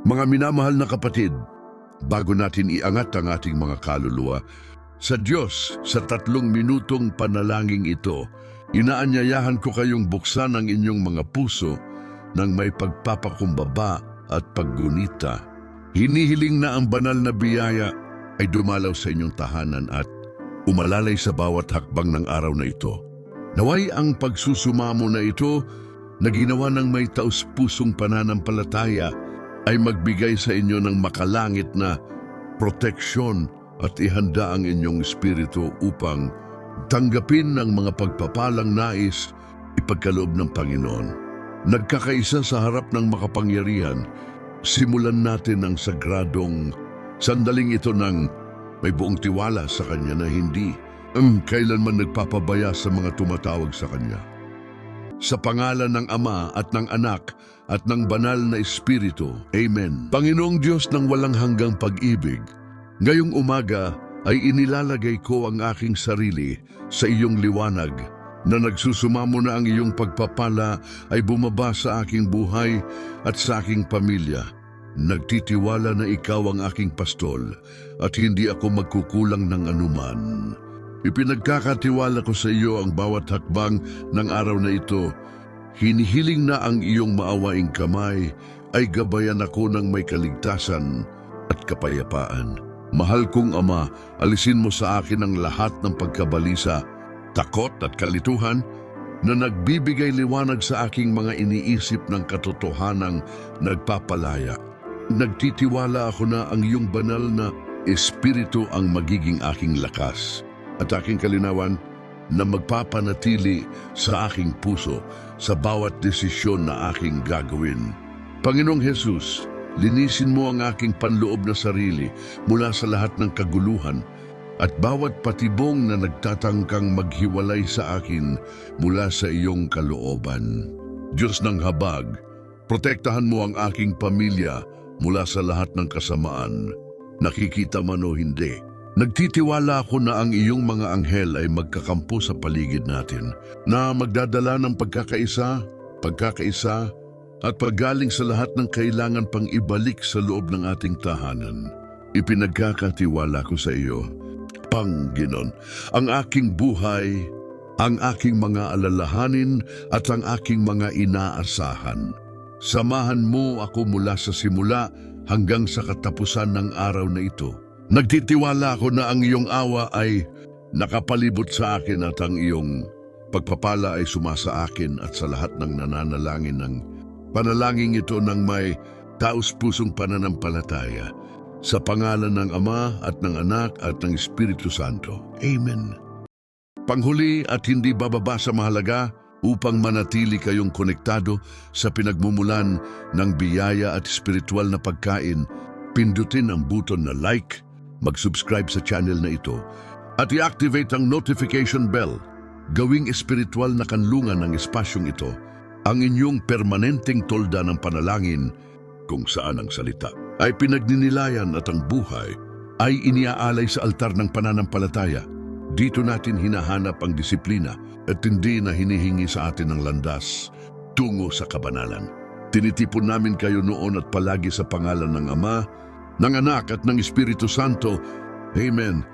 Mga minamahal na kapatid, bago natin iangat ang ating mga kaluluwa sa Diyos sa 3 minutong panalangin ito, inaanyayahan ko kayong buksan ang inyong mga puso ng may pagpapakumbaba at paggunita. Hinihiling na ang banal na biyaya ay dumalaw sa inyong tahanan at umalalay sa bawat hakbang ng araw na ito. Naway ang pagsusumamo na ito na ginawa ng may taus-pusong pananampalataya ay magbigay sa inyo ng makalangit na proteksyon at ihanda ang inyong espiritu upang tanggapin ang mga pagpapalang nais ipagkaloob ng Panginoon. Nagkakaisa sa harap ng makapangyarihan, simulan natin ang sagradong sandaling ito ng may buong tiwala sa Kanya na hindi kailanman nagpapabaya sa mga tumatawag sa Kanya. Sa pangalan ng Ama at ng Anak at ng Banal na Espiritu. Amen. Panginoong Diyos ng walang hanggang pag-ibig, ngayong umaga ay inilalagay ko ang aking sarili sa iyong liwanag na nagsusumamo na ang iyong pagpapala ay bumaba sa aking buhay at sa aking pamilya. Nagtitiwala na ikaw ang aking pastol at hindi ako magkukulang ng anuman. Ipinagkakatiwala ko sa iyo ang bawat hakbang ng araw na ito. Hinihiling na ang iyong maawaing kamay ay gabayan ako ng may kaligtasan at kapayapaan. Mahal kong Ama, alisin mo sa akin ang lahat ng pagkabalisa, takot at kalituhan na nagbibigay liwanag sa aking mga iniisip ng katotohanang nagpapalaya. Nagtitiwala ako na ang iyong banal na Espiritu ang magiging aking lakas at aking kalinawan na magpapanatili sa aking puso sa bawat desisyon na aking gagawin. Panginoong Jesus, linisin mo ang aking panloob na sarili mula sa lahat ng kaguluhan at bawat patibong na nagtatangkang maghiwalay sa akin mula sa iyong kalooban. Diyos ng habag, protektahan mo ang aking pamilya mula sa lahat ng kasamaan, nakikita man o hindi. Nagtitiwala ako na ang iyong mga anghel ay magkakampo sa paligid natin, na magdadala ng pagkakaisa at paggaling sa lahat ng kailangan pang ibalik sa loob ng ating tahanan. Ipinagkakatiwala ko sa iyo, Panginoon, ang aking buhay, ang aking mga alalahanin at ang aking mga inaasahan. Samahan mo ako mula sa simula hanggang sa katapusan ng araw na ito. Nagtitiwala ako na ang iyong awa ay nakapalibot sa akin at ang iyong pagpapala ay sumasa akin at sa lahat ng nananalangin ng panalangin ito ng may taus-pusong pananampalataya. Sa pangalan ng Ama at ng Anak at ng Espiritu Santo. Amen. Panghuli at hindi bababa sa mahalaga upang manatili kayong konektado sa pinagmumulan ng biyaya at espiritual na pagkain, pindutin ang buton na like, mag-subscribe sa channel na ito, at i-activate ang notification bell. Gawing espiritual na kanlungan ng espasyong ito, ang inyong permanenteng tolda ng panalangin kung saan ang salita ay pinagninilayan at ang buhay ay iniaalay sa altar ng pananampalataya. Dito natin hinahanap ang disiplina at hindi na hinihingi sa atin ang landas tungo sa kabanalan. Tinitipon namin kayo noon at palagi sa pangalan ng Ama, ng Anak at ng Espiritu Santo. Amen.